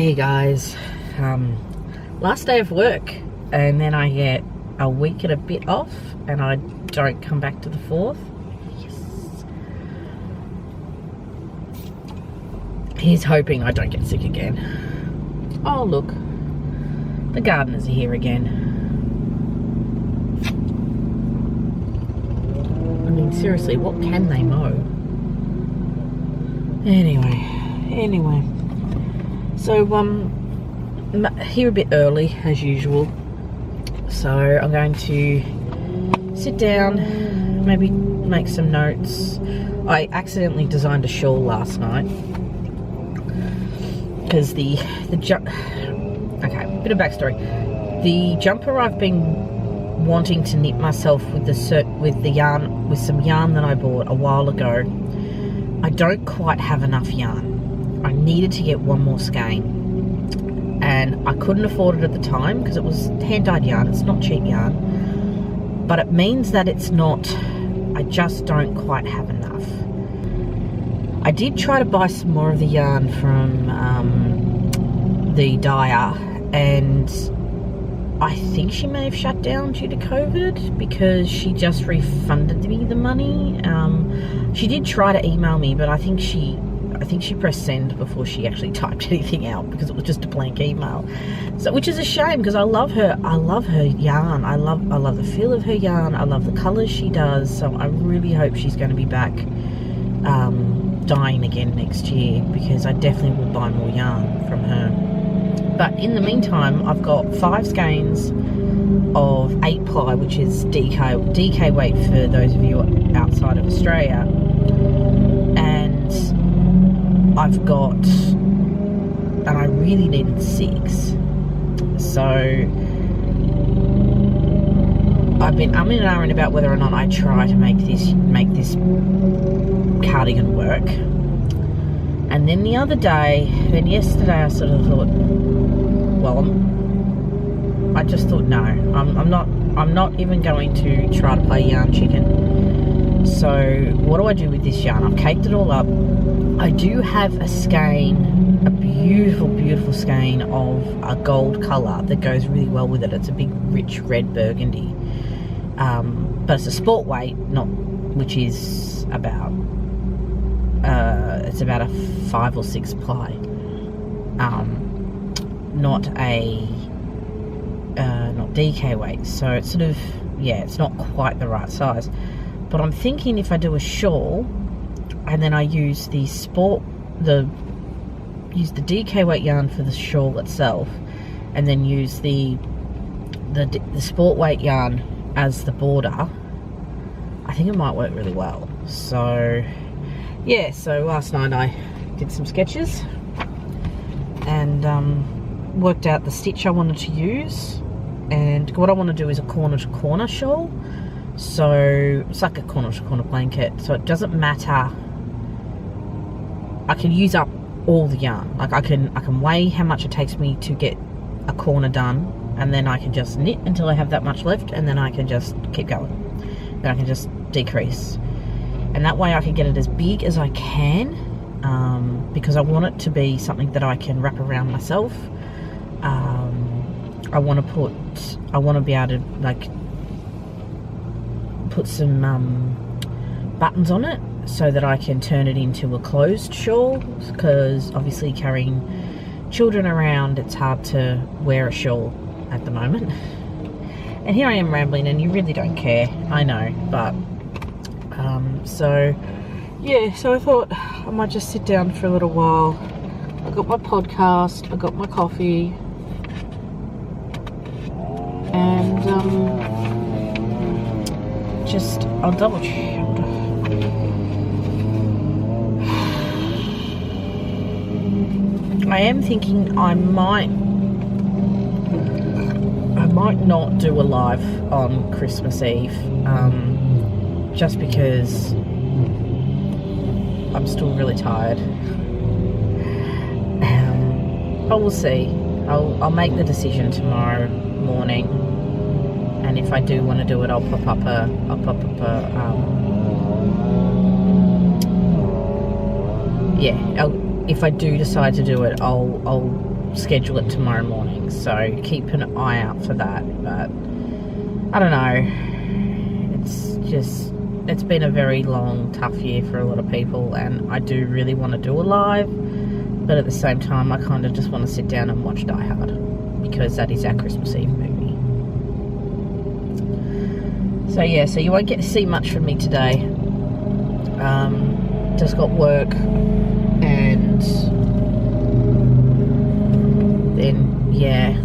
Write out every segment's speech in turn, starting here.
Hey guys, last day of work, and then I get a week and a bit off, and I don't come back to the 4th. Yes. Here's hoping I don't get sick again. Oh look, the gardeners are here again. I mean, seriously, what can they mow? Anyway. So, here a bit early, as usual. So, I'm going to sit down, maybe make some notes. I accidentally designed a shawl last night. Because okay, bit of backstory. The jumper I've been wanting to knit myself with some yarn that I bought a while ago. I don't quite have enough yarn. I needed to get one more skein, and I couldn't afford it at the time because it was hand-dyed yarn. It's not cheap yarn, but it means that I just don't quite have enough. I did try to buy some more of the yarn from the dyer, and I think she may have shut down due to COVID because she just refunded me the money. She did try to email me, but I think she pressed send before she actually typed anything out because it was just a blank email. So, which is a shame because I love her yarn. I love the feel of her yarn. I love the colours she does. So I really hope she's going to be back dyeing again next year, because I definitely will buy more yarn from her. But in the meantime, I've got 5 skeins of 8 ply, which is DK weight for those of you outside of Australia. And I really needed 6. So I've been umming and ahhing about whether or not I try to make this cardigan work. And then yesterday I sort of thought, I just thought, no, I'm not even going to try to play yarn chicken. So what do I do with this yarn? I've caked it all up. I do have a skein, a beautiful skein of a gold colour that goes really well with it. It's a big rich red burgundy, but it's a sport weight, which is about it's about a 5 or 6 ply, not DK weight. So it's sort of, it's not quite the right size. But I'm thinking if I do a shawl, and then I use the DK weight yarn for the shawl itself, and then use the sport weight yarn as the border, I think it might work really well. So so last night I did some sketches and worked out the stitch I wanted to use. And what I want to do is a corner to corner shawl. So it's like a corner to corner blanket, so it doesn't matter. I can use up all the yarn. Like I can weigh how much it takes me to get a corner done, and then I can just knit until I have that much left, and then I can just keep going. Then I can just decrease, and that way I can get it as big as I can, because I want it to be something that I can wrap around myself. I want to be able to put some buttons on it so that I can turn it into a closed shawl, because obviously carrying children around, it's hard to wear a shawl at the moment. And here I am rambling, and you really don't care, I know, but so I thought I might just sit down for a little while. I got my podcast, I got my coffee, and I'll double check. I am thinking I might not do a live on Christmas Eve, just because I'm still really tired. But we'll see. I'll make the decision tomorrow morning, and if I do want to do it, I'll pop up a if I do decide to do it, I'll schedule it tomorrow morning, so keep an eye out for that. But I don't know, it's been a very long, tough year for a lot of people, and I do really want to do a live, but at the same time I kind of just want to sit down and watch Die Hard, because that is our Christmas Eve movie. So yeah, so you won't get to see much from me today. Just got work, and then yeah,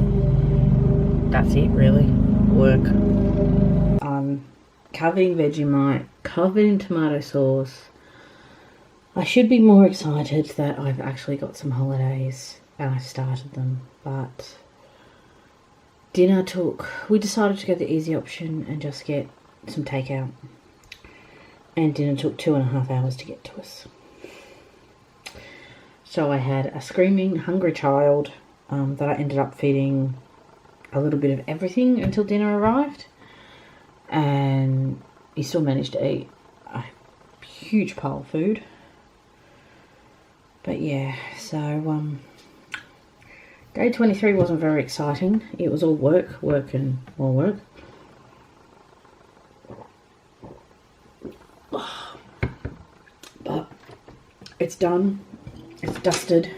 that's it really. Work. I'm covered in Vegemite, covered in tomato sauce. I should be more excited that I've actually got some holidays and I started them, but dinner we decided to go the easy option and just get some takeout, and dinner took 2.5 hours to get to us. So I had a screaming, hungry child that I ended up feeding a little bit of everything until dinner arrived, and he still managed to eat a huge pile of food. But yeah, so day 23 wasn't very exciting. It was all work and more work. But it's done, it's dusted.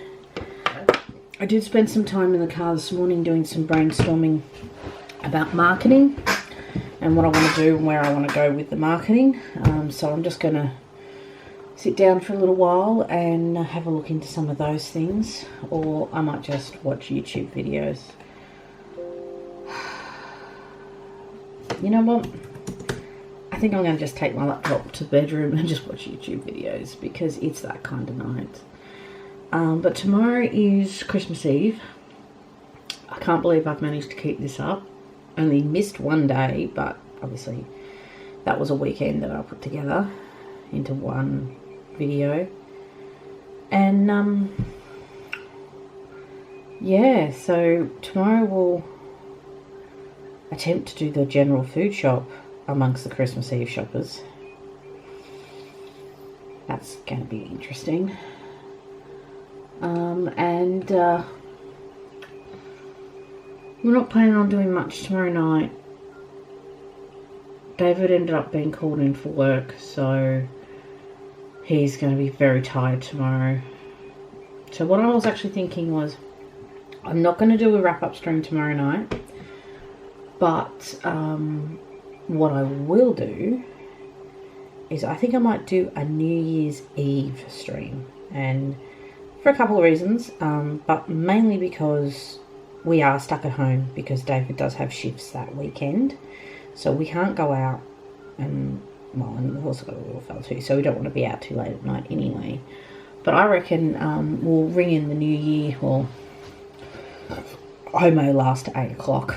I did spend some time in the car this morning doing some brainstorming about marketing and what I want to do and where I want to go with the marketing. So I'm just going to sit down for a little while and have a look into some of those things, or I might just watch YouTube videos. You know what? I think I'm going to just take my laptop to the bedroom and just watch YouTube videos, because it's that kind of night. But tomorrow is Christmas Eve. I can't believe I've managed to keep this up. Only missed one day, but obviously that was a weekend that I put together into one video. And yeah, so tomorrow we'll attempt to do the general food shop amongst the Christmas Eve shoppers. That's going to be interesting. And we're not planning on doing much tomorrow night. David ended up being called in for work, so he's going to be very tired tomorrow. So what I was actually thinking was, I'm not going to do a wrap-up stream tomorrow night, but what I will do is I think I might do a New Year's Eve stream, and for a couple of reasons, but mainly because we are stuck at home, because David does have shifts that weekend, so we can't go out, and well, and we've also got a little fella too, so we don't want to be out too late at night anyway. But I reckon we'll ring in the new year, or I may last to 8 o'clock,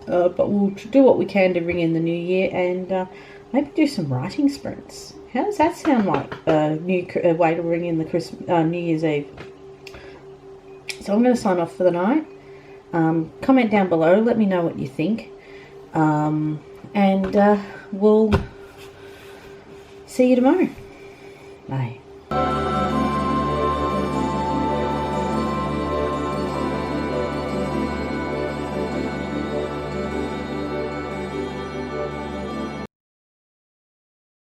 but we'll do what we can to ring in the new year, and maybe do some writing sprints. How does that sound like a new way to ring in the New Year's Eve? So I'm going to sign off for the night. Comment down below, let me know what you think, and we'll see you tomorrow. Bye.